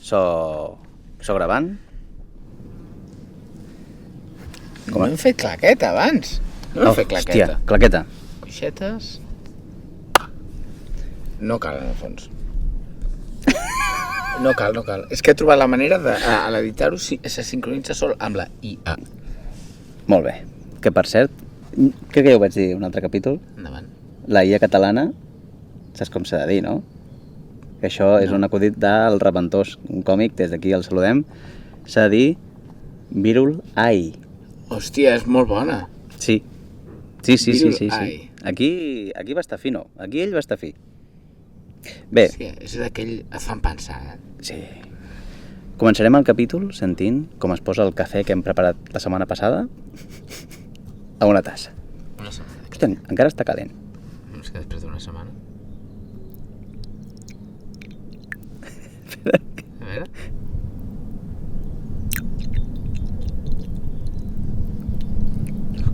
So gravant. Com hem fet claqueta abans? No hem fet claqueta. Hòstia, claqueta. Coixetes... No cal, en el fons. No cal. És que he trobat la manera de... A l'editar-ho se sincronitza sol amb la IA. Molt bé. Que, per cert, crec que ja ho vaig dir en un altre capítol. Endavant. La IA catalana, saps com s'ha de dir, no? Que això és un acudit del Reventós, un còmic, des d'aquí el saludem. S'ha de dir Virul Ai. Hòstia, és molt bona. Sí. Virul Ai. Aquí va estar fino. Aquí ell va estar fi. Bé. Sí, és d'aquell... Et fan pensar, Sí. Començarem el capítol sentint com es posa el cafè que hem preparat la setmana passada a una tassa. Una setmana. Hòstia, encara està calent. És que després d'una setmana... A veure...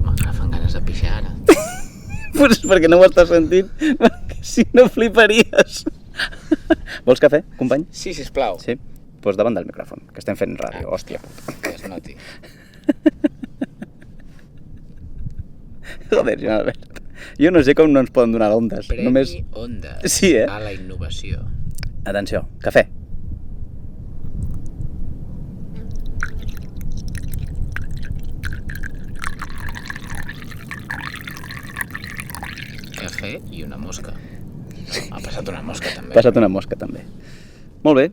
M'agafen ganes de pixar ara. Pues és perquè no ho estàs sentint, perquè si no fliparies. Vols cafè, company? Sí, sisplau. Sí? Doncs davant del micròfon, que estem fent ràdio. Hòstia puta. Que es noti. Joder, Joan Albert. Jo no sé com no ens poden donar ondes. Premi Només... Ondes Sí, a la innovació. Atenció, cafè. Cafè i una mosca. Ha passat una mosca també. Passat una mosca també. Molt bé.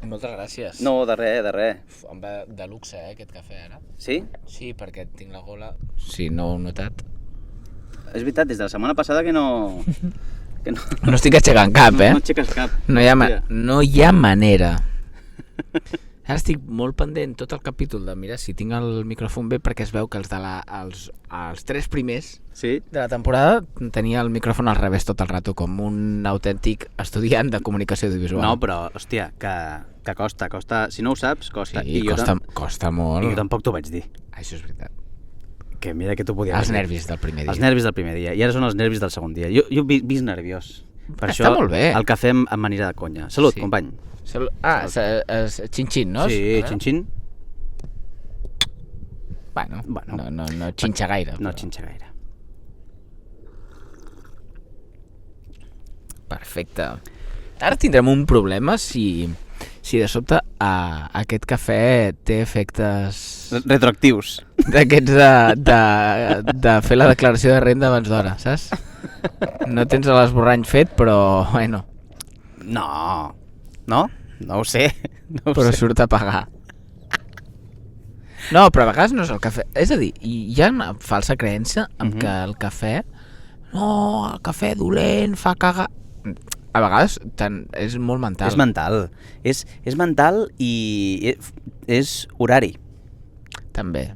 Moltes gràcies. No, de res. Em va de luxe, aquest cafè ara. Sí? Sí, perquè tinc la gola... Sí, no ho he notat. És veritat, des de la setmana passada que no... No estic aixecant cap, No aixeques cap. No hi ha manera. Ara estic molt pendent tot el capítol de mirar si tinc el micròfon bé, perquè es veu que els 3 primers Sí? de la temporada tenia el micròfon al revés tot el rato, com un autèntic estudiant de comunicació audiovisual. No, però, hòstia, que costa. Si no ho saps, costa. Sí, costa molt. I jo tampoc t'ho vaig dir. Això és veritat. Que mira que t'ho podia Els dir. nervis del primer dia. Els nervis del primer dia. I ara són els nervis del segon dia. Jo visc nerviós. Per Està això molt bé. el cafè amb manera de conya. Salut, Sí. company. És xin-xin, no? Sí, xin-xin. Bueno, no xinxa gaire. No xinxa gaire. Perfecte. Ara tindrem un problema si de sobte aquest cafè té efectes... Retroactius. D'aquests de fer la declaració de renda abans d'hora, saps? No tens l'esborrany fet, però, bueno... No? No ho sé. Però surt a pagar. No, però a vegades no és el cafè. És a dir, hi ha una falsa creença en que el cafè... No, el cafè dolent fa cagar... A vegades és molt mental. És mental. És mental i és horari. També.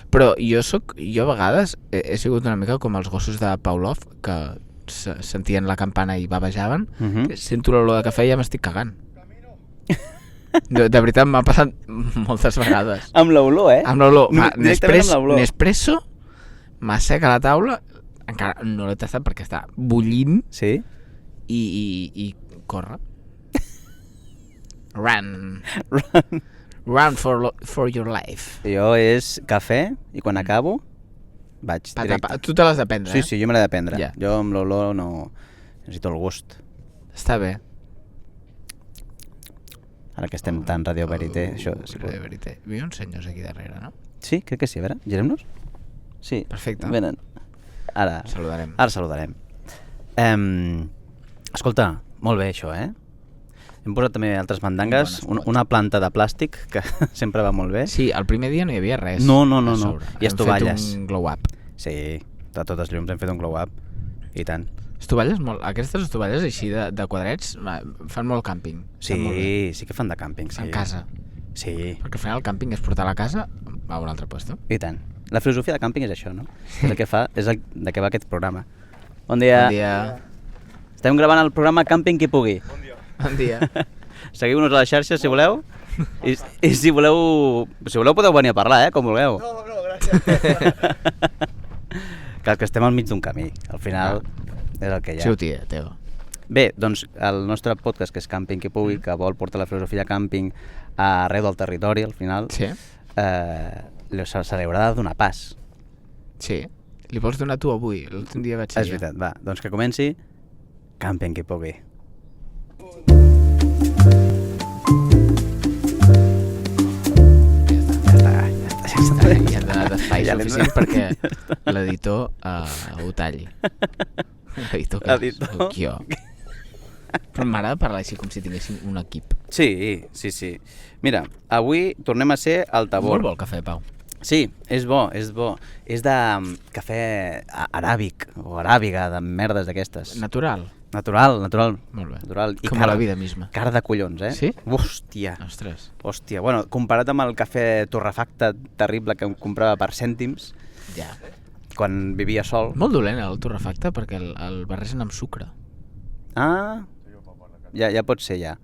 Però jo a vegades he sigut una mica com els gossos de Pavlov, que sentien la campana i bavejaven. Sento l'olor de cafè i ja m'estic cagant. De veritat, m'ha passat moltes vegades. Amb l'olor, eh? Amb l'olor. Directament amb l'olor. Nespresso, m'asseca la taula, encara no l'he tastat perquè està bullint. Sí? I corre. Run for your life. Jo és cafè i quan acabo vaig directe. Tu te l'has de prendre, Sí, jo me l'he de prendre. Ja. Jo amb l'olor no... necessito el gust. Està bé. Ara que estem tan Radio Verité, això... Radio Verité. Hi ha uns senyors aquí darrere, no? Sí, crec que sí, a veure, girem-nos? Sí. Perfecte. Venen. Ara saludarem. Escolta, molt bé això, eh? Hem posat també altres mandangues, una planta de plàstic que sempre va molt bé. Sí, el primer dia no hi havia res. No. I estovalles. Hem fet un glow-up. Sí, de totes llums hem fet un glow-up. I tant. Estovalles molt... Aquestes estovalles així de quadrets fan molt càmping. Sí que fan de càmping, sí. En casa. Sí. Perquè al final el càmping és portar la casa a un altre lloc. I tant. La filosofia de càmping és això, no? És el que fa, és de què va aquest programa. Bon dia. Bon dia. Estem gravant el programa Càmping qui pugui. Bon dia. Seguiu-nos a les xarxes si voleu. I si voleu podeu venir a parlar, com vulgueu. No, gràcies. Que estem al mig d'un camí. Al final és el que hi ha. Sí, tia, teva. Bé, doncs el nostre podcast, que és Camping qui pugui, que vol portar la filosofia càmping arreu del territori, al final, Sí? se li haurà de donar pas. Sí. Li vols donar tu avui? L'últim dia vaig ser És veritat, va, doncs que comenci Camping qui pugui. Ja hem donat espai Ja l'hem suficient donat. perquè l'editor ho talli. L'editor que L'editor. soc jo. Però m'agrada parlar així com si tinguéssim un equip. Sí. Mira, avui tornem a ser al Tabor. Molt bo el cafè, Pau. Sí, és bo. És de cafè aràbic o aràbiga, de merdes d'aquestes. Natural. Natural. Molt bé. Natural. I Com a la vida misma. Cara de collons, eh? Sí? Hòstia. Ostres. Bueno, comparat amb el cafè torrefacte terrible que em comprava per cèntims Ja. quan vivia sol. Molt dolent el torrefacte perquè el barregen amb sucre. Ah, ja pot ser, ja.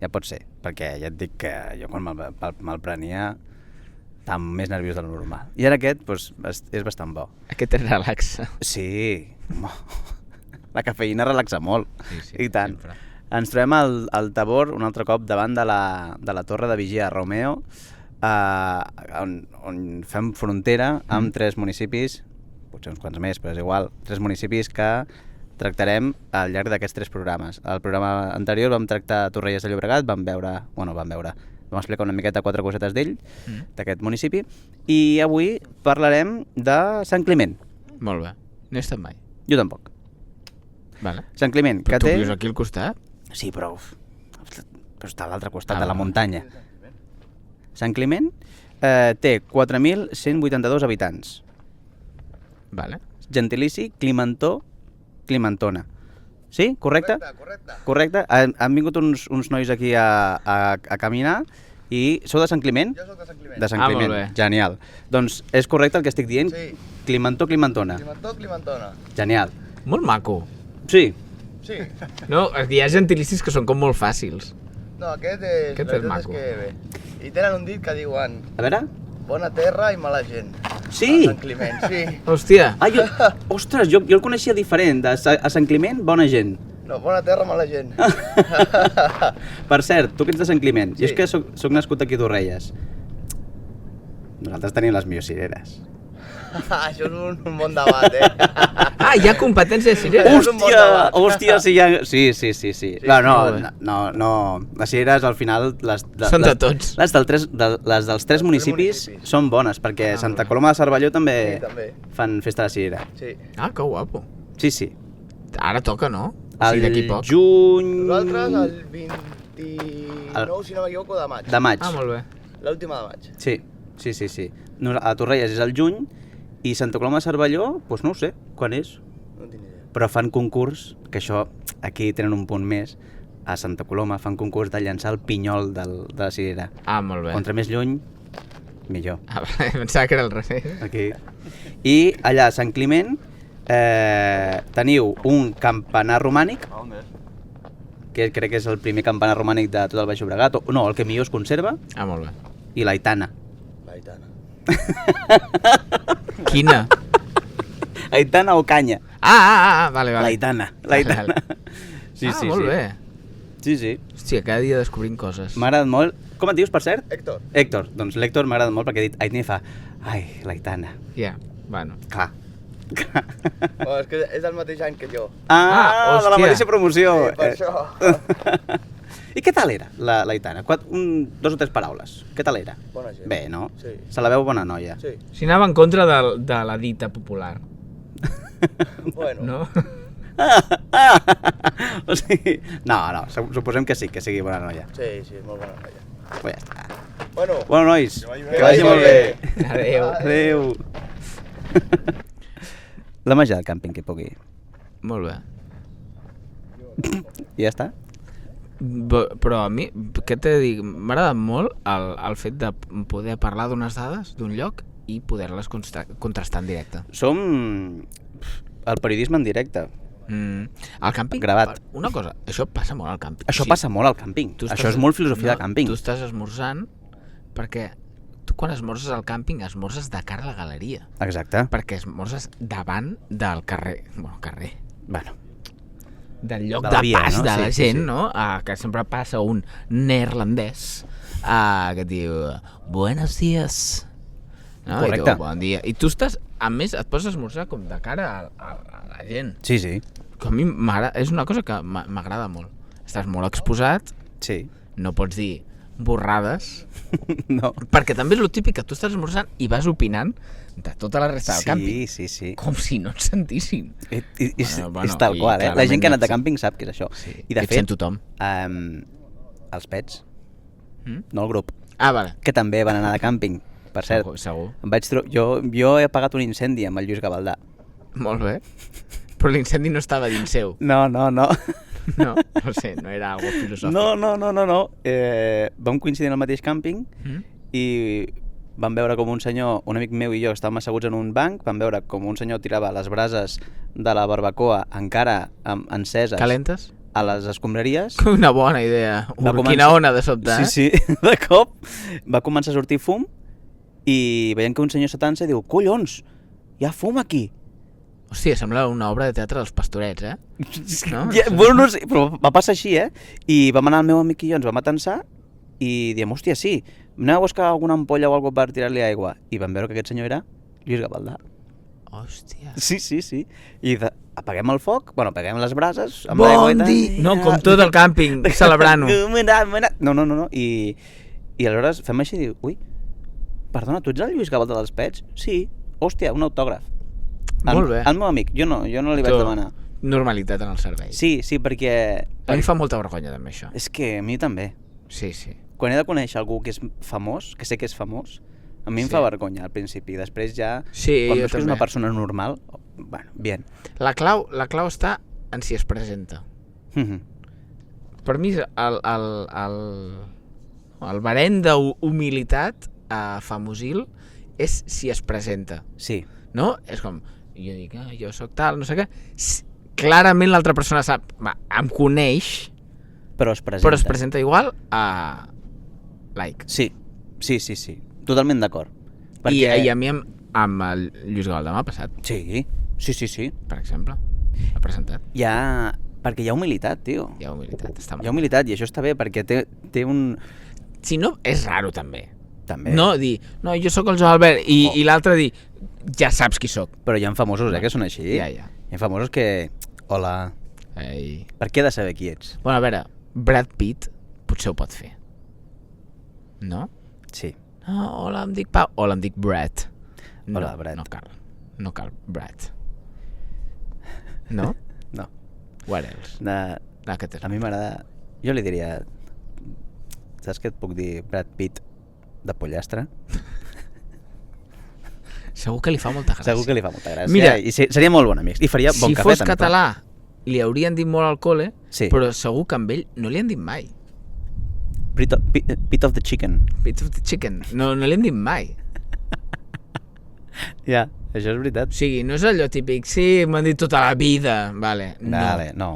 Ja pot ser, perquè ja et dic que jo quan me'l prenia estava més nerviós del normal. I ara aquest doncs, és bastant bo. Aquest et relaxa. Sí, home, la cafeïna relaxa molt, Sí, i tant. sempre. Ens trobem al Tabor un altre cop davant de la torre de vigia Romeo, on fem frontera amb 3 municipis, potser uns quants més, però és igual, 3 municipis que tractarem al llarg d'aquests 3 programes. Al programa anterior vam tractar Torrelles de Llobregat, vam explicar una miqueta 4 cosetes d'ell, d'aquest municipi, i avui parlarem de Sant Climent. Molt bé. No he estat mai. Jo tampoc. Vale. Sant Climent, Però que tu té... vius aquí al costat? Sí, però està a l'altre costat de la vale. muntanya. Sant Climent té 4.182 habitants. Vale. Gentilici, Climentona. Sí? Correcte? Correcte. Han vingut uns nois aquí a caminar i sou de Sant Climent? Jo soc de Sant Climent. De Sant Ah, Climent. molt bé. Genial. Doncs és correcte el que estic dient? Sí. Climentona. Climentona. Genial. Molt maco. Sí. Sí. No, hi ha gentilicis que són com molt fàcils. No, aquest és... Aquest la és veritat maco. que bé. I tenen un dit que diuen A veure? bona terra i mala gent. Sí. A Sant Climent, sí. Hòstia. Ah, ostres, jo el coneixia diferent. A Sant Climent, bona gent. No, bona terra, mala gent. Per cert, tu que ets de Sant Climent, jo Sí. és que soc nascut aquí a Torrelles. Nosaltres tenim les millors cireres. Això és un bon debat, Ah, hi ha competència de cireres. És un bon debat. Hòstia, sí, sí. No, les cireres al final... Són de tots. Les dels tres municipis municipis. són bones, perquè Santa Coloma de Cervelló també Sí, també. fan festa de cirera. Sí. Ah, que guapo. Sí. Ara toca, no? Sí, d'aquí poc. Juny... Nosaltres el 29, si no m'equivoco, de maig. De maig. Ah, molt bé. L'última de maig. Sí. A Torrelles és el juny i Santa Coloma de Cervelló, doncs no ho sé, quan és. No tinc idea. Però fan concurs, que això aquí tenen un punt més, a Santa Coloma fan concurs de llançar el pinyol de la cirera. Ah, molt bé. Contra més lluny, millor. Ah, vale, pensava que era el revés. Aquí. I allà a Sant Climent teniu un campanar romànic, que crec que és el primer campanar romànic de tot el Baix Llobregat, o no, el que millor es conserva, Ah, molt bé. i l'Aitana. L'Aitana. Quina? Aitana o Canya. Vale. L'Aitana. Vale. Sí, Ah, molt bé. Sí. Hòstia, cada dia descobrim coses. M'ha agradat molt. Com et dius, per cert? Héctor. Héctor. Doncs l'Héctor m'ha agradat molt perquè ha dit Aitana i fa... Ai, l'Aitana. Ja, bueno. Clar. Oh, és que és del mateix any que jo. Ah, de la hòstia. mateixa promoció. Sí, per això. I què tal era, l'Aitana? 2 o 3 paraules. Què tal era? Bona gent. Bé, no? Sí. Se la veu bona noia. Sí. Si anava en contra de la dita popular, Bueno. no? O sigui... No, suposem que sí, que sigui bona noia. Sí, molt bona noia. Pues ja està. Bueno, Bueno, nois, Que vagi molt bé. Adéu. Adéu. La màgia del càmping que pugui. Molt bé. I ja està? Però a mi, què t'he de dir? M'ha agradat molt el fet de poder parlar d'unes dades d'un lloc i poder-les contrastar en directe. Som el periodisme en directe. Al càmping, Gravat. una cosa, això passa molt al càmping. Això passa molt al càmping. tu Això estàs- és molt filosofia de no, càmping. Tu estàs esmorzant perquè tu quan esmorzes al càmping esmorzes de cara a la galeria. Exacte. Perquè esmorzes davant del carrer. Bueno, carrer. Bueno. del lloc De de, la via, pas no? de la Sí, sí, gent, sí. no? Que sempre passa un neerlandès que et diu buenos días, no? Correcte. I tu, bon dia. I tu estàs, a més, et poses a esmorzar com de cara a la gent. Sí, sí. Que a mi és una cosa que m'agrada molt. Estàs molt exposat, Sí. no pots dir borrades, No. perquè també és el típic que tu estàs esmorzant i vas opinant de tota la resta del càmping. Sí, sí, sí. Com si no et sentissin. És tal i qual, eh? La clarament gent que ha anat de et sent- càmping sap que és això. Sí, I de et fet, sent tothom. Els pets, Mm? no el grup, Ah, vale. que també van anar de càmping, per cert. Segur. Em vaig jo he apagat un incendi amb el Lluís Gavaldà. Molt bé. Però l'incendi no estava dins seu. No. No? No sé, no era algo filosòfic. No. Vam coincidir en el mateix càmping i vam veure com un senyor, un amic meu i jo estàvem asseguts en un banc, vam veure com un senyor tirava les brases de la barbacoa encara enceses Calentes? a les escombraries. Una bona idea. Va començar- Quina ona de sobte, eh? Sí, de cop va començar a sortir fum i veiem que un senyor s'atansa i diu collons, hi ha fum aquí. Hòstia, sembla una obra de teatre dels Pastorets, eh? No? Bueno, no sé, però va passar així, eh? I vam anar el meu amic i jo, ens vam atansar i diem, hòstia, sí, anem a buscar alguna ampolla o alguna per tirar-li aigua. I vam veure que aquest senyor era Lluís Gavaldà. Hòstia. Sí. I apaguem el foc, apaguem les brases amb l'aigua i Bon tal. dia! No, com tot el càmping, celebrant-ho. No. I aleshores fem així i diu, ui, perdona, tu ets el Lluís Gavaldà dels Pets? Sí. Hòstia, un autògraf. Molt bé. El meu amic, jo no li vaig demanar. Normalitat en el servei. Sí, perquè... A mi fa molta vergonya també això. És que a mi també. Sí. Quan he de conèixer algú que és famós, que sé que és famós, a mi em fa vergonya al principi. Després ja, Sí, quan jo veus que és també. una persona normal, bueno, bien. La clau està en si es presenta. Per mi el barem d'humilitat famosil és si es presenta. Sí. No? És com, jo dic, jo sóc tal, no sé què. Clarament l'altra persona sap, em coneix, Però es presenta. però es presenta igual a like. Sí. Totalment d'acord. I a mi amb el Lluís Gavaldà m'ha passat, Sí. per exemple. Ha presentat. Perquè hi ha humilitat, tio. Hi ha humilitat, està Hi ha molt. humilitat i això està bé perquè té un... Si no, és raro també. També. No dir, no, jo sóc el Joan Albert i l'altre dir, ja saps qui sóc. Però hi ha famosos, que són així. Ja. Hi ha famosos que... Hola. Ei. Per què he de saber qui ets? Bueno, a veure, Brad Pitt potser ho pot fer. No? Sí. No, hola, em dic Pau. Hola, em dic Brad. No, Hola, Brad. No cal Brad. No? No. What else? A mi m'agrada... Jo li diria... Saps què et puc dir? Brad Pitt de pollastre? Segur que li fa molta gràcia. Segur que li fa molta gràcia. Mira, i seria molt bon amic. I faria bon si cafè. fos també. català, li haurien dit molt al col·le, Sí. però segur que amb ell no li han dit mai. Pit of the chicken. Pit of the chicken. No li han dit mai. Ja, això és veritat. O sigui, no és allò típic, sí, m'han dit tota la vida, vale, no. Vale, no.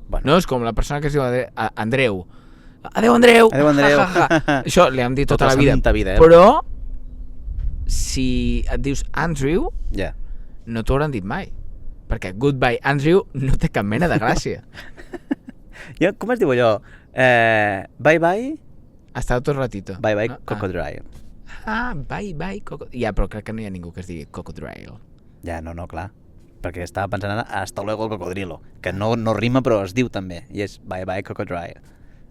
Bueno. No és com la persona que es diu Andreu. Adéu, Andreu! Adéu, Andreu. Ja, ja, ja. Això li hem dit tota la vida. santa vida, eh? Però, si et dius Andrew, Ja. no t'ho hauran dit mai. Perquè Goodbye Andrew no té cap mena de gràcia. Com es diu allò? Bye bye? Hasta otro ratito. Bye bye No? cocodrilo. Bye bye cocodrilo. Ja, però crec que no hi ha ningú que es digui cocodrilo. Ja, no, clar. Perquè estava pensant en hasta luego cocodrilo, que no rima però es diu també, i és bye bye cocodrilo.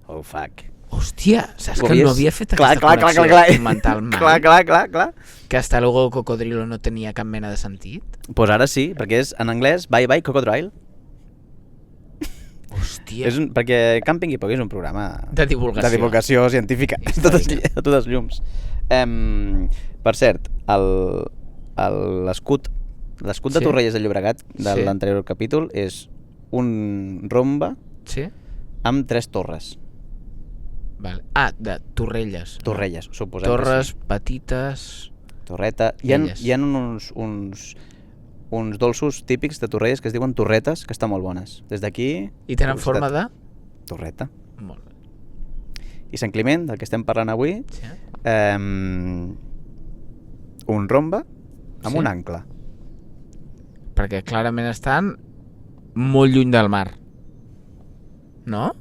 Oh, fuck. Hòstia, saps Ho que havies- no havia fet Clar, aquesta connexió clar. mental mai? Clar. Que hasta luego cocodrilo no tenia cap mena de sentit? Pues ara sí, perquè és en anglès bye bye cocodrilo. Hòstia. Perquè Camping i Poc és un programa De divulgació. de divulgació científica, Històrica. a totes llums. Per cert, l'escut de Sí. Torrelles de Llobregat de Sí. l'anterior capítol és un rombe Sí? amb 3 torres. Vale. De Torrelles. Torrelles, suposem Torres que petites... sí. Torreta. Elles. Hi ha uns dolços típics de Torrelles que es diuen torretes, que estan molt bones. Des d'aquí... I tenen forma de... Torreta. Molt bé. I Sant Climent, del que estem parlant avui, Sí. un rombe amb Sí. un ancle. Perquè clarament estan molt lluny del mar. No?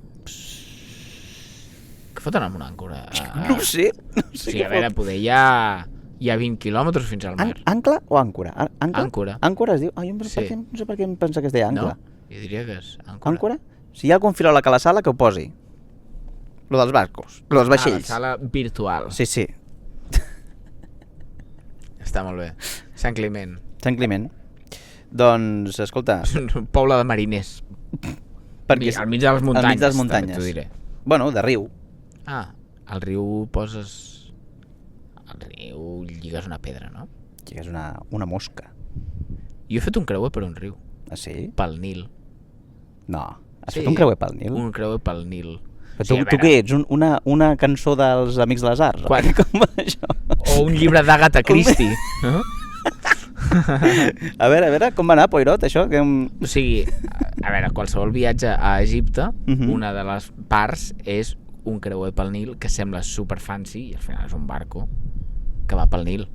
Què foten amb una àncora? No ho sé. Sí, a veure, poder hi ha 20 quilòmetres fins al mar. Ancla o àncora? Àncora. Àncora es diu? Jo no sé per què em pensa que es deia ancla. No? Jo diria que és àncora. Àncora? Si hi ha algun filòleg a la sala, que ho posi. Lo dels barcos, lo dels vaixells. La sala virtual. Sí. Està molt bé. Sant Climent. Sant Climent. Doncs, escolta... És un poble de mariners. Perquè al mig de les muntanyes. Al mig de les muntanyes. T'ho diré. Bueno, de riu. Al riu poses... Al riu lligues una pedra, no? Lligues una mosca. Jo he fet un creuer per un riu. Ah, sí? Pel Nil. No. Has fet un creuer pel Nil? Un creuer pel Nil. Però tu què ets? Una cançó dels Amics de les Arts? Com va això? O un llibre d'Agatha Christie. A veure, com va anar, Poirot, això? O sigui, a veure, qualsevol viatge a Egipte, una de les parts és un creuer pel Nil que sembla super fancy i al final és un barco que va pel Nil.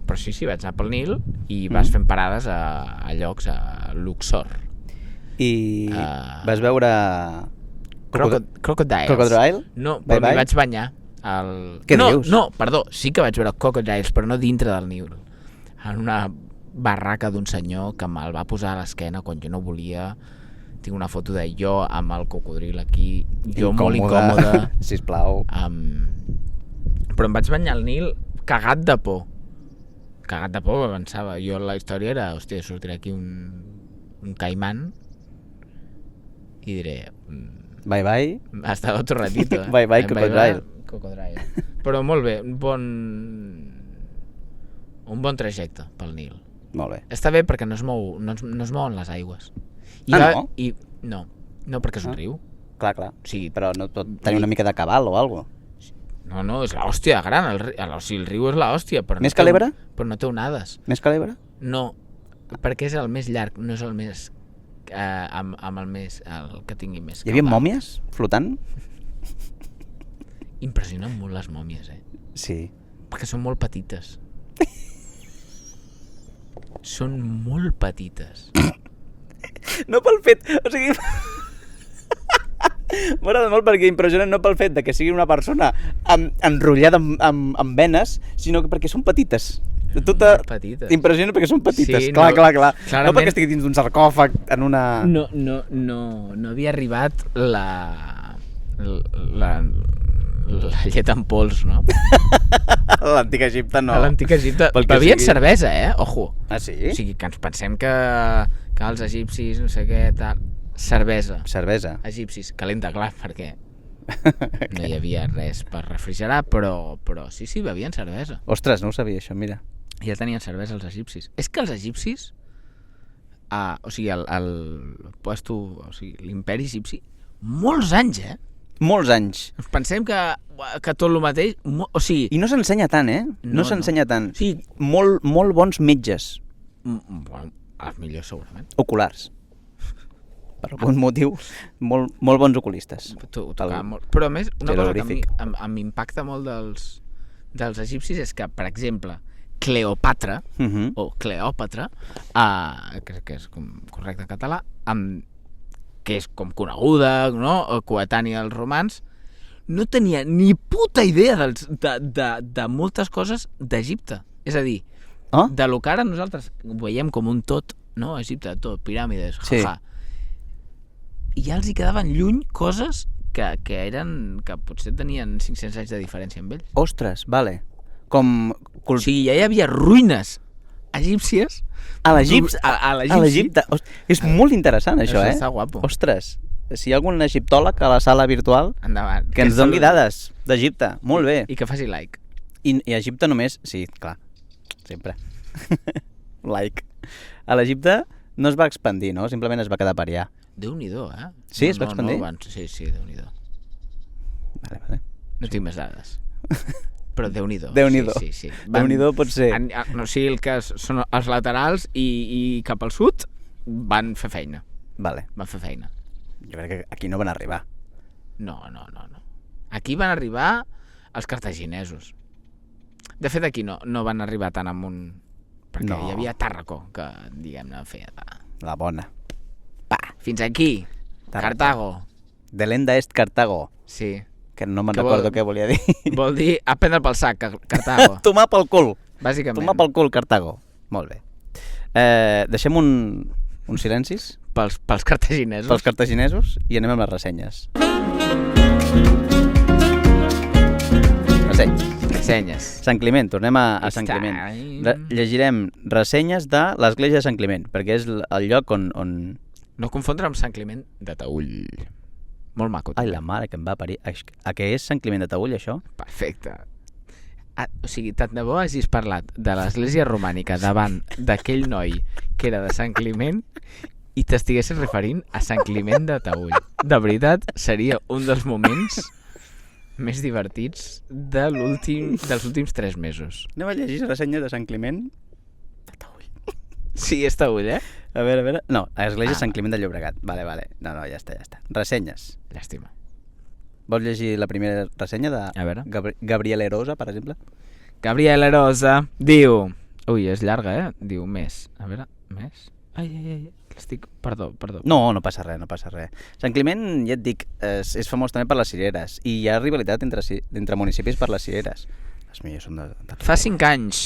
Però sí, vaig anar pel Nil i vas fent parades a llocs, a Luxor. I vas veure... Crocodiles. Crocodile? No, però m'hi vaig banyar. Què dius? No, perdó, sí que vaig veure crocodiles, però no dintre del Nil. En una barraca d'un senyor que me'l va posar a l'esquena quan jo no volia. Tinc una foto de jo amb el cocodril aquí, jo molt incòmode. Sisplau. Però em vaig banyar al Nil cagat de por. Cagat de por, pensava. Jo la història era, hòstia, sortirà aquí un caimán i diré... Bye bye. Hasta otro ratito. Bye bye, crocodile. Crocodile. Però molt bé, un bon trajecte pel Nil. Molt bé. Està bé perquè no es mouen les aigües. No? No, perquè és un riu. Clar. Sí, però no pot tenir una mica de cabal o alguna cosa. No, és l'hòstia gran. El riu és l'hòstia. Més que l'Ebre? Però no té onades. Més que l'Ebre? No, perquè és el més llarg, no és el més... amb el que tingui més. Hi havia mòmies flotant? Impressionen molt les mòmies, Sí. Perquè són molt petites. Són molt petites. No pel fet... O sigui... M'agrada molt perquè impressionen no pel fet de que sigui una persona enrotllada amb venes, sinó que perquè són petites. T'impressiona perquè són petites, sí, clar. No perquè estigui dins d'un sarcòfag en una... No havia arribat la llet en pols, no? A l'antic Egipte no. A l'antic Egipte bevien cervesa, Ojo. Ah, sí? O sigui, que ens pensem que els egipcis, no sé què, tal... Cervesa. Egipcis, calenta, clar, perquè no hi havia res per refrigerar, però sí, bevien cervesa. Ostres, no ho sabia això, mira. Ja tenien cervesa els egipcis. És que els egipcis, o sigui, l'imperi egipci, molts anys, Molts anys. Pensem que tot el mateix, o sigui... I no s'ensenya tant, No s'ensenya tant. Sí. Molt bons metges. Bueno, els millors segurament. Oculars. Per algun motiu, molt bons oculistes. Però a més, una cosa que a mi impacta molt dels egipcis és que, per exemple, Cleòpatra, o Cleòpatra, crec que és correcte en català, que és com coneguda, no? Coetània dels romans, no tenia ni puta idea de moltes coses d'Egipte. És a dir, de lo que ara nosaltres veiem com un tot, no? Egipte, tot, piràmides, jaja. I ja els hi quedaven lluny coses que potser tenien 500 anys de diferència amb ells. Ostres, vale. O sigui, ja hi havia ruïnes egípcies a l'Egipte. És molt interessant, això, Això està guapo. Ostres, si hi ha algun egiptòleg a la sala virtual, endavant, que ens doni dades d'Egipte. Molt bé. I que faci like. I Egipte només... Sí, clar, sempre. Like. A l'Egipte no es va expandir, no? Simplement es va quedar per allà. Déu-n'hi-do, Sí, es va expandir? Sí, Déu-n'hi-do. Vale. No tinc més dades. Però Déu-n'hi-do. Déu-n'hi-do. Sí. Déu-n'hi-do pot ser. O sigui, el que són els laterals i cap al sud van fer feina. Vale. Van fer feina. Jo crec que aquí no van arribar. No. Aquí van arribar els cartaginesos. De fet, aquí no van arribar tan amunt, perquè hi havia Tàrraco, que, diguem-ne, feia... La bona. fins aquí. Cartago. De l'enda est Cartago, Sí. que no me'n Que recordo què volia dir. Vol dir a prendre pel sac, Cartago. Tomar pel cul. Bàsicament. Tomar pel cul Cartago. Molt bé. Deixem uns silencis Pels cartaginesos. pels cartaginesos i anem amb les ressenyes. Ressenyes. Sant Climent, tornem a Sant It's Climent. time. Llegirem ressenyes de l'església de Sant Climent, perquè és el lloc on... No confondre amb Sant Climent de Taüll. Molt maco. Ai, també. la mare que em va parir. A què és Sant Climent de Taüll, això? Perfecte. O sigui, tant de bo hagis parlat de l'església romànica davant d'aquell noi que era de Sant Climent i t'estiguessis referint a Sant Climent de Taüll. De veritat, seria un dels moments més divertits dels últims 3 mesos. Anem a llegir ressenyes de Sant Climent? Sí, és Taüll, eh? A veure... No, església Sant Climent de Llobregat. Vale. No, ja està. Ressenyes. Llàstima. Vols llegir la primera ressenya de A veure. Gabriel Erosa, per exemple? Gabriela Rosa diu... Ui, és llarga, eh? Diu més. A veure, més? Ai. Estic... Perdó. No passa res. Sant Climent, ja et dic, és famós també per les cireres i hi ha rivalitat entre municipis per les cireres. Les millors són de... Fa 5 anys,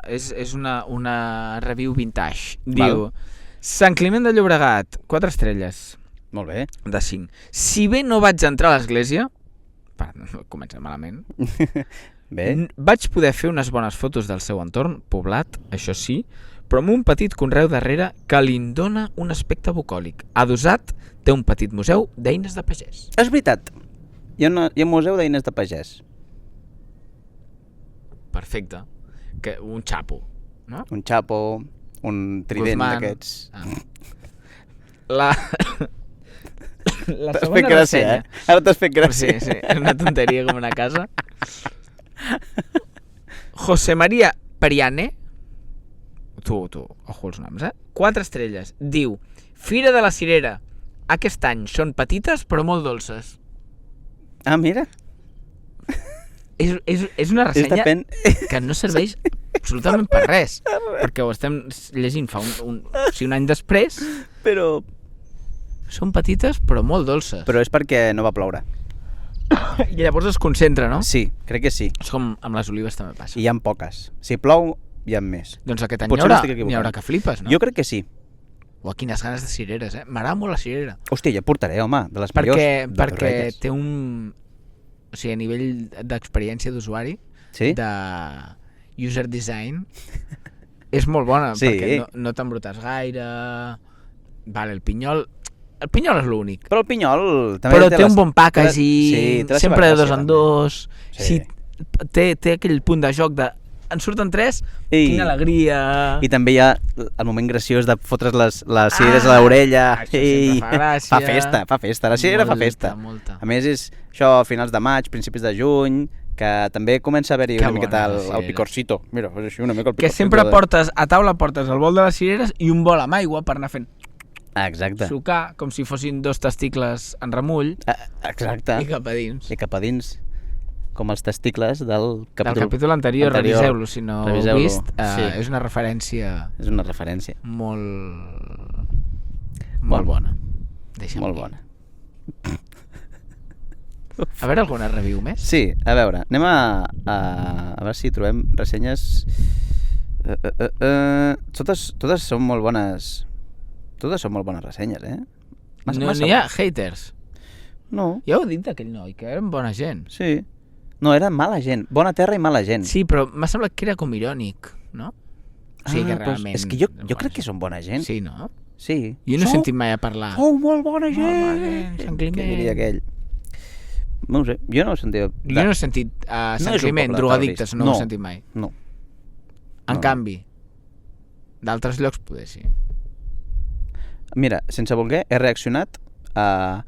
és una review vintage. Diu, Sant Climent de Llobregat, 4 estrelles. Molt bé. De 5. Si bé no vaig entrar a l'església, comença malament, Bé. vaig poder fer unes bones fotos del seu entorn, poblat, això sí, però amb un petit conreu darrere que li dona un aspecte bucòlic. Adossat té un petit museu d'eines de pagès. És veritat. Hi ha un museu d'eines de pagès. Perfecte. Un xapo, no? Un xapo, un trident Guzmán. d'aquests. La T'has segona fet gràcia, ressenya. Ara t'has fet gràcia. Sí, és una tonteria com una casa. José María Periane, tu, ojo els noms, 4 estrelles. Diu, Fira de la Cirera. Aquest any són petites però molt dolces. Ah, mira. És una ressenya que no serveix absolutament per res, perquè ho estem llegint fa un any després. Però Són petites però molt dolces. Però és perquè no va ploure. I llavors es concentra, no? Sí, crec que sí. És com amb les olives també passa. I hi ha poques. Si plou, hi ha més. Doncs aquest any Potser m'estic equivocant. n'hi haurà que flipes, no? Jo crec que sí. Uau, quines ganes de cireres, eh? M'agrada molt la cirera. Hòstia, ja portaré, home, de les millors. Perquè Torrelles. té un... O sigui, a nivell d'experiència d'usuari, Sí? de user design, és molt bona, Sí. perquè no t'embrutes gaire... Vale, el pinyol és l'únic. Però el pinyol també Però té un bon packaging, té la seva sempre de gràcia, 2 en també. 2. Sí. Té aquell punt de joc de... En surten 3, quina alegria... I també hi ha el moment graciós de fotre's les cireres a l'orella. Això sempre fa gràcia. Fa festa. La cirera fa festa. Molta. A més, és això a finals de maig, principis de juny, que també comença a haver-hi Que una miqueta bona, la cirera. el picorcito. Mira, és així una mica el Que picorcito. sempre portes, a taula portes el bol de les cireres i un bol amb aigua per anar fent Exacte. sucar, com si fossin 2 testicles en remull, Exacte. i cap a dins. I cap a dins, com els testicles del Del capítol anterior, reviseu-lo si no ho heu reviseu-lo. vist. Sí. És una referència És una referència. molt bona. Deixa'm Molt dir. bona. A veure alguna review més? Sí, a veure, anem a veure si trobem ressenyes... Totes són molt bones... Totes són molt bones ressenyes, eh? No hi ha haters. No, Ja ho he dit d'aquell noi, que eren bona gent. sí. No, era mala gent. Bona terra i mala gent. Sí, però m'ha semblat que era com irònic, no? O sigui que doncs realment... és que jo crec que són bona gent. Sí, no? Sí. Jo no he sentit mai a parlar. Sou molt bona Molt gent. bona gent, Sant Climent. Què diria aquell? No ho sé, jo no ho sentia. Jo no he sentit a No Sant és un Climent, poble drogadictes, terrorista. no No. ho he sentit mai. No. En No. canvi, d'altres llocs poder sí. Mira, sense voler, he reaccionat a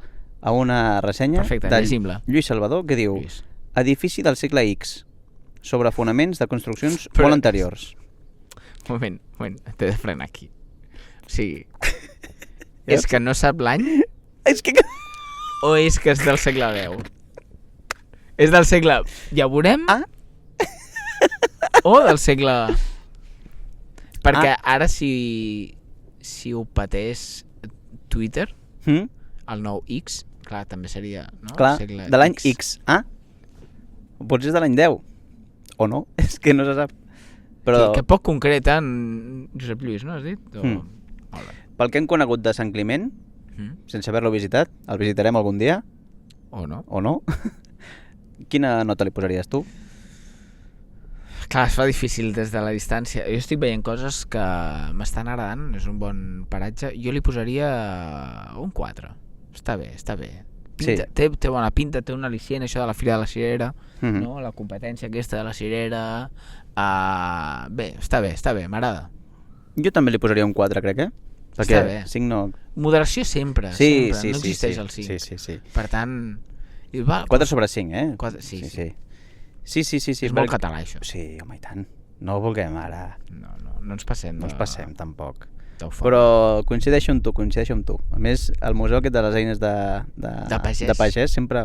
una ressenya Perfecte, de llegim-la. Lluís Salvador que diu: Lluís. edifici del segle X, sobre fonaments de construccions Però- molt anteriors. Un moment, t'he de frenar aquí. O sigui, és que no sap l'any És que... o és que és del segle X? És del segle... Ja ho veurem? Ah. O del segle... Perquè ara si ho patés Twitter, Mm? el nou X, clar, també seria... No? Clar, Segle de l'any X. Ah? Potser és de l'any 10. O no? És que no se sap. Però Que poc concret, en Josep Lluís, no has dit? O... Molt bé. pel que hem conegut de Sant Climent, sense haver-lo visitat, el visitarem algun dia, O no? o no? Quina nota li posaries tu? Clar, es fa difícil des de la distància. Jo estic veient coses que m'estan agradant, és un bon paratge. Jo li posaria un 4. Està bé, està bé. Pinta, Sí. té bona pinta, té un al·licient, això de la Fira de la Cirera, Mhm. no? La competència aquesta de la Cirera... Bé, està bé, m'agrada. Jo també li posaria un 4, crec, eh? Perquè Està bé. 5 no... Moderació sempre, Sí, sempre. sí, No sí, existeix sí. el 5. Sí. Per tant... i va, 4 sobre 5, eh? Sí. Sí. És molt català, això. Sí, home, i tant. No ho vulguem ara. No ens passem. No ens passem, tampoc. d'eufòria. Però coincideixo amb tu. A més, el museu aquest de les eines De pagès. de pagès sempre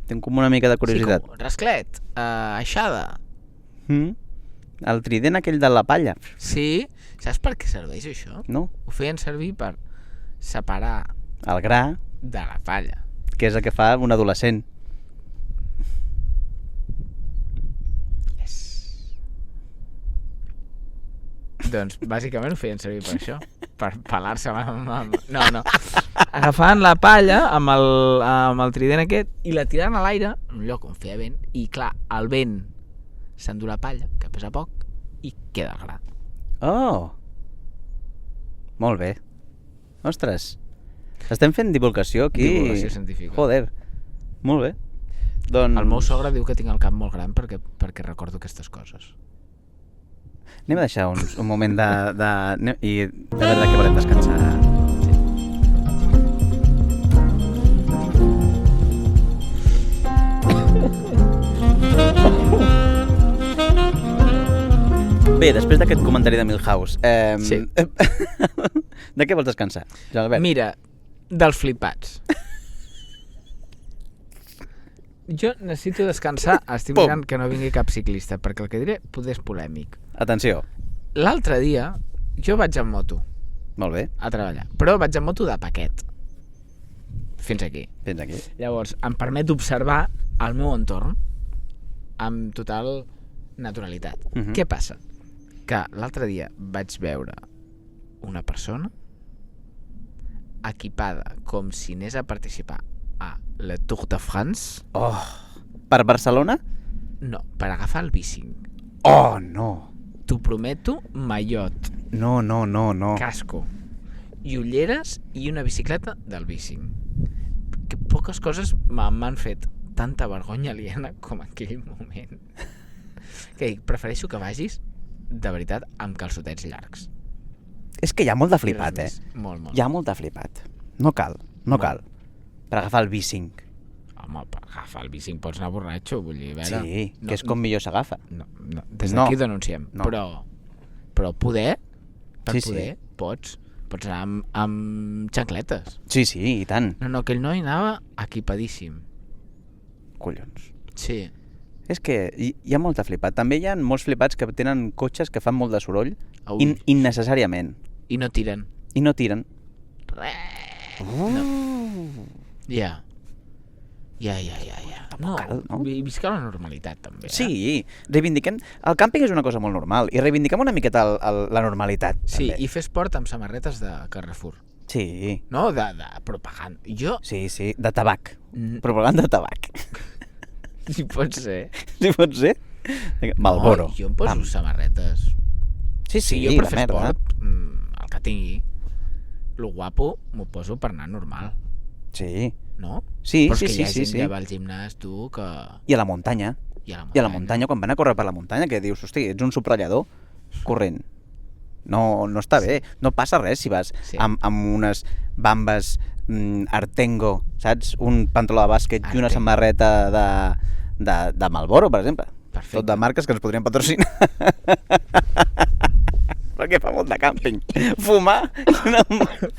tinc com una mica de curiositat. Sí, com rasclet, aixada. El trident aquell de la palla, Sí, saps per què serveix això? no? Ho feien servir per separar El gra, de la palla. que és el que fa un adolescent. Doncs bàsicament ho feien servir per això, per pelar-se amb... No. Agafaven la palla amb el trident aquest i la tiraven a l'aire, en un lloc on feia vent, i clar, el vent s'endú la palla, que pesa poc, i queda el gra. Oh! Molt bé. Ostres, estem fent divulgació aquí. Divulgació científica. Joder, molt bé. Doncs... El meu sogre diu que tinc el cap molt gran perquè recordo aquestes coses. Anem a deixar un moment i de veure que volem descansar. Bé, després d'aquest comentari de Milhouse, Sí. de què vols descansar, Joan Albert? Mira, dels flipats. Jo necessito descansar, estic Pum. mirant que no vingui cap ciclista, perquè el que diré poder és polèmic. Atenció. L'altre dia jo vaig en moto Molt bé, a treballar, però vaig en moto de paquet. Fins aquí. fins aquí. Llavors, em permet observar el meu entorn amb total naturalitat. Mhm. Què passa? Que l'altre dia vaig veure una persona equipada com si anés a participar a la Tour de France, Oh, per Barcelona? no, per agafar el bicing. Oh, no. T'ho prometo, mallot, No. casco i ulleres i una bicicleta del bicing. Que poques coses m'han fet tanta vergonya aliena com en aquell moment. Que dic, prefereixo que vagis de veritat amb calçotets llargs. És que hi ha molt de I res flipat, més. Molt. Hi ha molt de flipat. No cal. Per agafar el bicing. Home, per agafar el bicing pots anar borratxo, vull dir, a veure... Sí, que és com millor s'agafa. No, des d'aquí No. ho denunciem. No. Però poder, per Sí, poder, pots anar amb xancletes. Sí, i tant. No, aquell noi anava equipadíssim. Collons. Sí. És que hi ha molt de flipat. També hi ha molts flipats que tenen cotxes que fan molt de soroll Ui. innecessàriament. I no tiren. I no tiren. Ja. No, cal, no? visca la normalitat, també. Sí, reivindiquem... El càmping és una cosa molt normal i reivindiquem una miqueta la normalitat. Sí, també. i fer esport amb samarretes de Carrefour. Sí, No, de propaganda. Jo, sí, de tabac. Mm. Propaganda de tabac. si pot ser... Sí, pot ser? Malboro. No, jo em poso Pam. samarretes. Sí, Jo per la fer merda. esport, el que tingui, lo guapo m'ho poso per anar normal, Sí, no? sí, Però és sí, que sí, hi ha sí, gent sí. que va al gimnàs, tu, que... I a la muntanya. I a I a la muntanya, quan van a córrer per la muntanya, que dius, hosti, ets un subratllador corrent. No està bé, no passa res si vas Sí. amb unes bambes Artengo, saps? Un pantaló de bàsquet i una Artengo. samarreta de Marlboro, per exemple. Perfecte. Tot de marques que ens podrien patrocinar. Perquè fa molt de càmping. Fumar...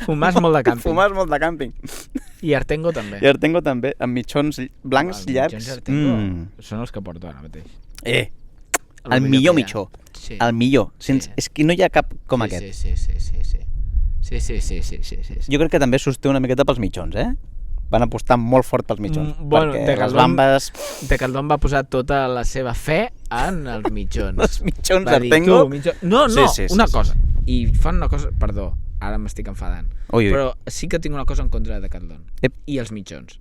Fumar és molt de càmping. Fumar és molt de càmping. I Artengo també. I Artengo també, amb mitjons blancs Els llargs. mitjons Artengo són els que porto ara mateix. El millor mitjó. Sí. El millor. Sí. És que no hi ha cap com sí, aquest. Sí. Sí. Jo crec que també sosté una miqueta pels mitjons, Van apostar molt fort pels mitjons. Bueno, perquè les bambes... Decathlon va posar tota la seva fe en els mitjons. Els mitjons Va dir, Artengo... No, Sí, una cosa. I fan una cosa... Perdó, ara m'estic enfadant. Ui. Però sí que tinc una cosa en contra de Decathlon. Ep. I els mitjons.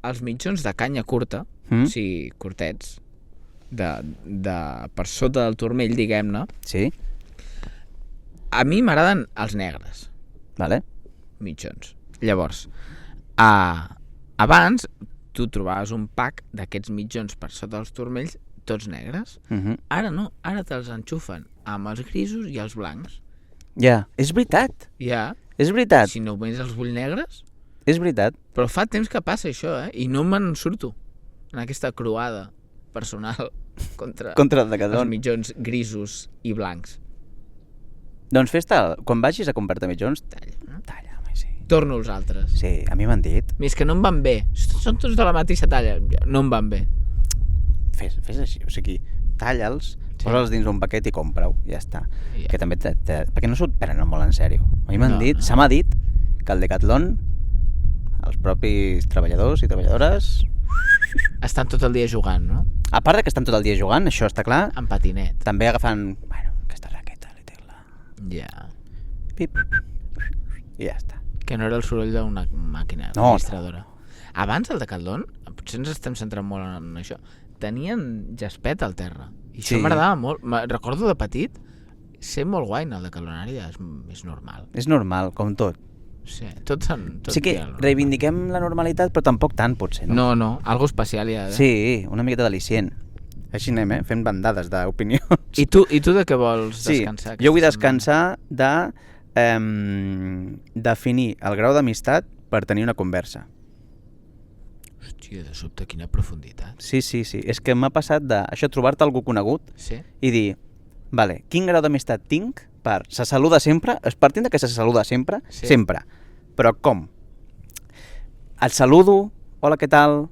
Els mitjons de canya curta, o sigui, curtets, de per sota del turmell, diguem-ne, Sí, a mi m'agraden els negres, vale. mitjons. Llavors, abans tu trobaves un pack d'aquests mitjons per sota dels turmells, tots negres. Ara no, ara te'ls enxufen amb els grisos i els blancs. Ja, és veritat. Ja, És veritat. si no més els vull negres, És veritat. però fa temps que passa això, I no me'n surto en aquesta croada personal contra Contra el els Decathlon. mitjons grisos i blancs. Doncs fes tal, quan vagis a comprar-te mitjons, Talla, no? talla, home, sí. Torno als altres. Sí, a mi m'han dit. És que no em van bé. Són tots de la mateixa talla. No em van bé. Fes així, o sigui, talla'ls, posa'ls dins un paquet i compra-ho, ja està. Ja. Que també perquè no s'ho prenen molt en sèrio. A mi m'han No, dit, no. se m'ha dit que el Decathlon, els propis treballadors i treballadores, Estan tot el dia jugant, no? a part de que estan tot el dia jugant, això està clar, En patinet. també agafant, bueno, aquesta raqueta, li té-la, Ja. pip, i ja està. Que no era el soroll d'una màquina No, registradora. Abans el Decathlon, potser ens estem centrant molt en això, tenien jaspet al terra. I això Sí. m'agradava molt. Recordo de petit ser molt guai en el Decathlonari, és normal. És normal, com tot. Sí, tot Sí que hi ha normal. reivindiquem la normalitat, però tampoc tant, potser, no? No, algo especial hi ha. Sí, una miqueta delicient. Així anem, fent bandades d'opinions. I tu de què vols Sí, descansar? jo vull aquesta setmana? descansar de definir el grau d'amistat per tenir una conversa. Hòstia, de sobte, quina profunditat. Sí. És que m'ha passat això, trobar-te algú conegut Sí? i dir, vale, quin grau d'amistat tinc per... Se saluda sempre, es partint de que se saluda sempre, Sí. sempre. Però com? El saludo, hola, què tal?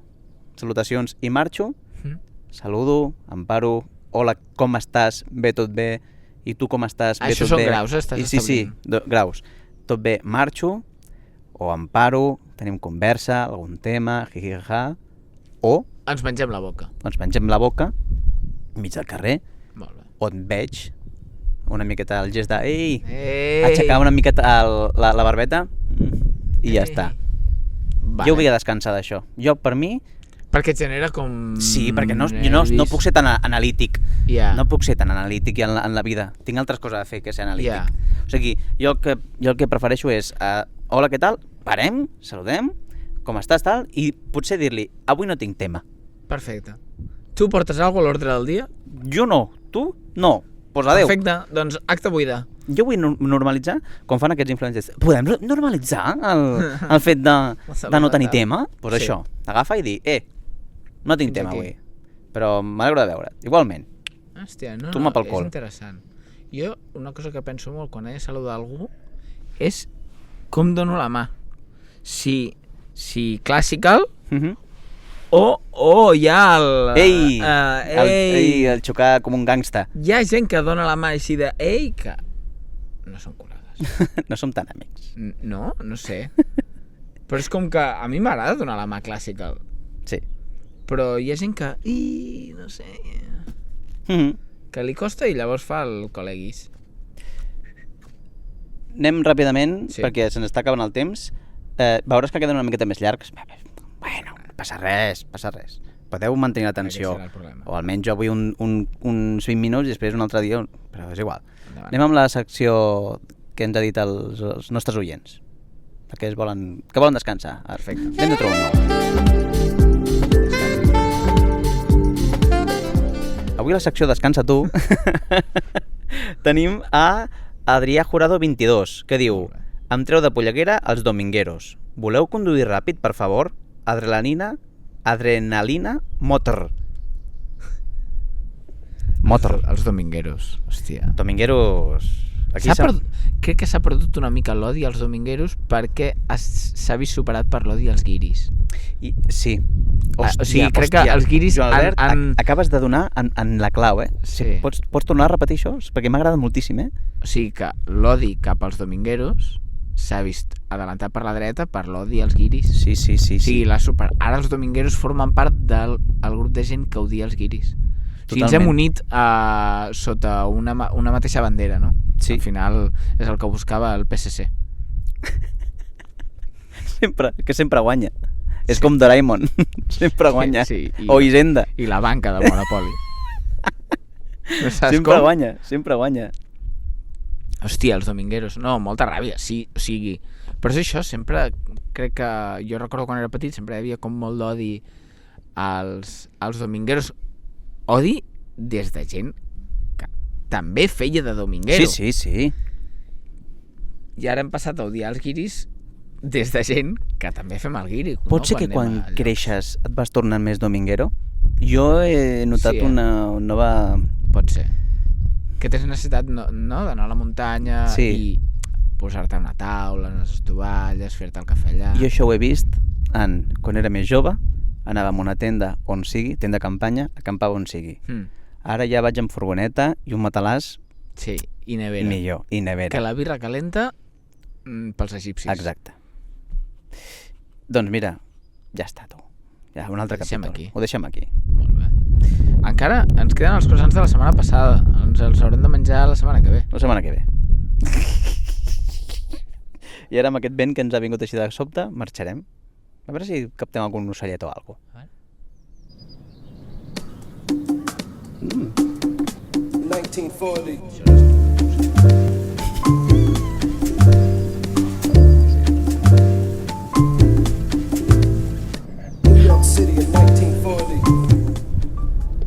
Salutacions i marxo. Saludo, em paro, hola, com estàs? Bé, tot bé. I tu com estàs? Bé, Això tot són bé. graus, estàs Sí, graus. Tot bé, marxo, o em paro, tenim conversa, algun tema, jijijaja, o Ens mengem la boca. ens mengem la boca, enmig del carrer, Molt bé. o et veig una miqueta el gest de ei, Ei! aixecar una miqueta la barbeta i ja està. Vale. Jo vull descansar d'això. Jo, per mi, Perquè et genera com... sí, perquè jo no puc ser tan analític. Ja. No puc ser tan analític en la vida. Tinc altres coses a fer que ser analític. Ja. O sigui, jo el que prefereixo és hola, què tal? Parem, saludem, com estàs, tal, i potser dir-li, avui no tinc tema. Perfecte. Tu portes alguna cosa a l'ordre del dia? Jo no, tu no. Pues adeu. Perfecte, doncs acte buida. Jo vull normalitzar, com fan aquests influencers, podem normalitzar el fet de no tenir tema? Doncs pues Sí. això, agafa i dir, no tinc Fins tema aquí. avui, però m'alegro de veure't. Igualment. Hòstia, Toma pel és cul. interessant. Jo, una cosa que penso molt quan he de saludar algú és com dono la mà. Si classical o hi ha el... Ei! ei! El xocar com un gangsta. Hi ha gent que dona la mà així de ei, que no són col·legues. No som tan amics. No sé. Però és com que a mi m'agrada donar la mà classical. Sí. Però hi ha gent que... no sé... que li costa i llavors fa el col·leguis. Anem ràpidament, Sí. perquè se n'està acabant el temps. Veuràs que queden una miqueta més llargs. Bueno, passa res. Podeu mantenir l'atenció. Aquest serà el problema. O almenys jo vull uns 20 minuts i després un altre dia, però és igual. Endavant. Anem amb la secció que ens ha dit els nostres oients. Que volen descansar. Perfecte. Hem de trobar un nou. Avui a la secció Descansa tu tenim a Adrià Jurado 22, que diu: em treu de polleguera els domingueros. Voleu conduir ràpid, per favor? Adrenalina motor. Els domingueros, hòstia. Domingueros... Aquí Crec que s'ha perdut una mica l'odi als domingueros perquè s'ha vist superat per l'odi als guiris. Sí. O sigui, crec que els guiris Joan Albert, han... acabes de donar en la clau, Sí. Pots tornar a repetir això? Perquè m'ha agradat moltíssim, O O sigui que l'odi cap als domingueros s'ha vist adelantat per la dreta per l'odi als guiris. Sí. O sigui, ara els domingueros formen part del grup de gent que odia els guiris. O sigui, ens hem unit sota una mateixa bandera, no? Sí. Al final és el que buscava el PSC. sempre guanya. És com Doraemon, sempre guanya. Sí, o Hisenda. I la banca del Monopoli. No sempre guanya. Hòstia, els domingueros. No, molta ràbia, sí, o sigui... Però és això, sempre crec que... Jo recordo quan era petit, sempre hi havia com molt d'odi als domingueros. Odi des de gent que també feia de dominguero. Sí. I ara hem passat a odiar els guiris des de gent que també fem el guiri. Pot ser que quan creixes et vas tornant més dominguero? Jo he notat una nova... Pot ser. Que tens necessitat d'anar a la muntanya i posar-te a una taula, unes estovalles, fer-te el cafè allà... Jo això ho he vist quan era més jove, anàvem a una tenda on sigui, tenda de campanya, acampava on sigui. Ara ja vaig amb furgoneta i un matalàs... Sí, i nevera. Millor, i nevera. Que la birra calenta pels egipcis. Exacte. Doncs mira, ja està, tu. Ja, un altre capítol. Ho deixem aquí. Molt bé. Encara ens queden els croissants de la setmana passada. Ens els haurem de menjar la setmana que ve. La setmana que ve. I ara amb aquest vent que ens ha vingut així de sobte, marxarem. A veure si captem algun ocellet o alguna cosa. 1940.